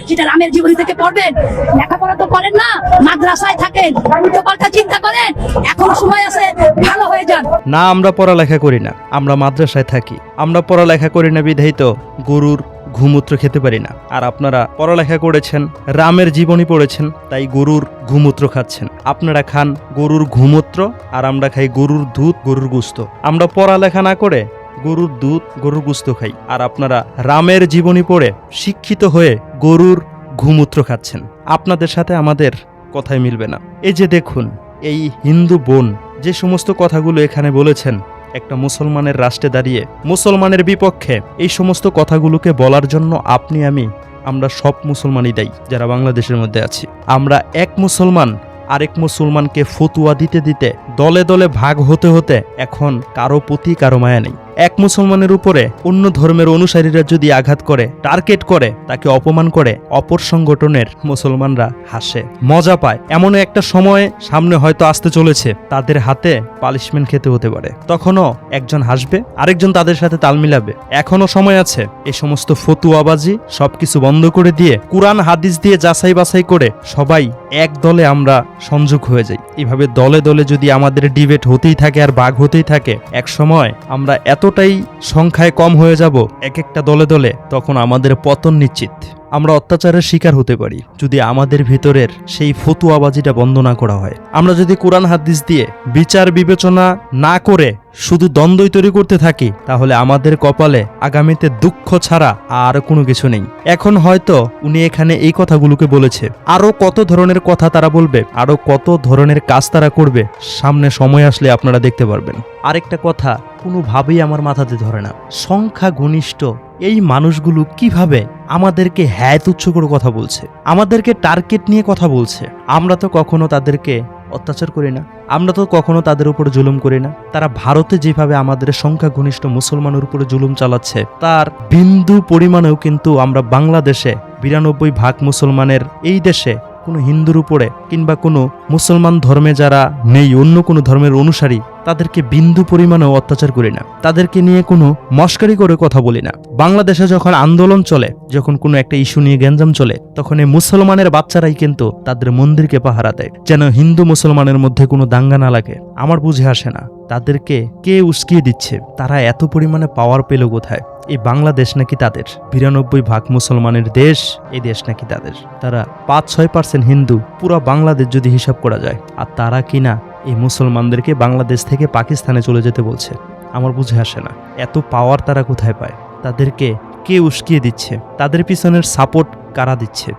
সেটা রামের জীবনী থেকে পড়বেন। লেখাপড়া তো করেন না, মাদ্রাসায় থাকেন, উল্টোপাল্টা চিন্তা করেন। এখনো সময় আছে, ভালো হয়ে যান। না, আমরা পড়ালেখা করি না, আমরা মাদ্রাসায় থাকি। আমরা পড়ালেখা করি না বিধায় তো গরুর ঘুমূত্র খেতে পারি না। আর আপনারা পড়ালেখা করেছেন, রামের জীবনী পড়েছেন, তাই গরুর ঘুমূত্র খাচ্ছেন। আপনারা খান গরুর ঘুমূত্র, আর আমরা খাই গরুর দুধ, গরুর গোস্ত। আমরা পড়ালেখা না করে গরুর দুধ, গরুর গোস্ত খাই। আর আপনারা রামের জীবনী পড়ে শিক্ষিত হয়ে গরুর ঘুমূত্র খাচ্ছেন। আপনাদের সাথে আমাদের কথাই মিলবে না। এই যে দেখুন, এই হিন্দু বোন যে সমস্ত কথাগুলো এখানে বলেছেন, একটা মুসলমানের রাষ্ট্রে দাঁড়িয়ে মুসলমানের বিপক্ষে এই সমস্ত কথাগুলোকে বলার জন্য আমরা সব মুসলমানই দায়ী যারা বাংলাদেশের মধ্যে আছি। আমরা এক মুসলমান আরেক মুসলমানকে ফতুয়া দিতে দিতে, দলে দলে ভাগ হতে হতে এখন কারো প্রতি কারো মায়া নেই। এক মুসলমানের উপরে অন্য ধর্মের অনুসারীরা যদি আঘাত করে, টার্গেট করে, তাকে অপমান করে, অপর সংগঠনের মুসলমানরা হাসে, মজা পায়। এমন একটা সময় সামনে হয়তো আসতে চলেছে, তাদের হাতে পানিশমেন্ট খেতে হতে পারে। তখনও একজন হাসবে, আরেকজন তাদের সাথে তাল মিলাবে। এখনো সময় আছে। এই সমস্ত ফতুয়াবাজি সবকিছু বন্ধ করে দিয়ে কুরআন হাদিস দিয়ে যাচাই বাছাই করে সবাই এক দলে আমরা সংযোগ হয়ে যাই। এভাবে দলে দলে যদি আমাদের ডিবেট হতেই থাকে আর ভাগ হতেই থাকে, এক সময় আমরা এতটাই সংখ্যায় কম হয়ে যাব এক একটা দলে দলে, তখন আমাদের পতন নিশ্চিত। আমরা অত্যাচারের শিকার হতে পারি যদি আমাদের ভেতরের সেই ফতুয়াবাজিটা বন্ধ না করা হয়। আমরা যদি কোরআন হাদিস দিয়ে বিচার বিবেচনা না করে শুধু দ্বন্দ্বই তৈরি করতে থাকি, তাহলে আমাদের কপালে আগামীতে দুঃখ ছাড়া আর কোনো কিছু নেই। এখন হয়তো উনি এখানে এই কথাগুলোকে বলেছে, আরো কত ধরনের কথা তারা বলবে, আরো কত ধরনের কাজ তারা করবে, সামনে সময় আসলে আপনারা দেখতে পারবেন। আরেকটা কথা কোনোভাবেই আমার মাথাতে ধরে না, সংখ্যা ঘনিষ্ঠ এই মানুষগুলো কিভাবে আমাদেরকে হ্যায় তুচ্ছ করে কথা বলছে, আমাদেরকে টার্গেট নিয়ে কথা বলছে। আমরা তো কখনো তাদেরকে অত্যাচার করি না, আমরা তো কখনো তাদের উপর জুলুম করি না। তারা ভারতে যেভাবে আমাদের সংখ্যা ঘনিষ্ঠ মুসলমানের উপরে জুলুম চালাচ্ছে, তার বিন্দু পরিমাণেও কিন্তু আমরা বাংলাদেশে 92% মুসলমানের এই দেশে কোনো হিন্দুর উপরে কিংবা কোনো মুসলমান ধর্মে যারা নেই, অন্য কোনো ধর্মের অনুসারী, তাদেরকে বিন্দু পরিমাণেও অত্যাচার করি না, তাদেরকে নিয়ে কোনো মস্কারি করে কথা বলি না। বাংলাদেশে যখন আন্দোলন চলে, যখন কোনো একটা ইস্যু নিয়ে গ্যাঞ্জাম চলে, তখন এই মুসলমানের বাচ্চারাই কিন্তু তাদের মন্দিরকে পাহারা দেয়, যেন হিন্দু মুসলমানের মধ্যে কোনো দাঙ্গা না লাগে। আমার বুঝে আসে না তাদেরকে কে উস্কিয়ে দিচ্ছে, তারা এত পরিমাণে পাওয়ার পেল কোথায়? এই বাংলাদেশ নাকি তাদের? 92% মুসলমানের দেশ, এই দেশ নাকি তাদের? তারা 5-6% হিন্দু পুরো বাংলাদেশ যদি হিসাব করা যায়, আর তারা কিনা এই মুসলমানদেরকে বাংলাদেশ থেকে পাকিস্তানে চলে যেতে বলছে। আমার বুঝে আসে না এত পাওয়ার তারা কোথায় পায়, তাদেরকে কে উস্কিয়ে দিচ্ছে, তাদের পিছনের সাপোর্ট কারা দিচ্ছে?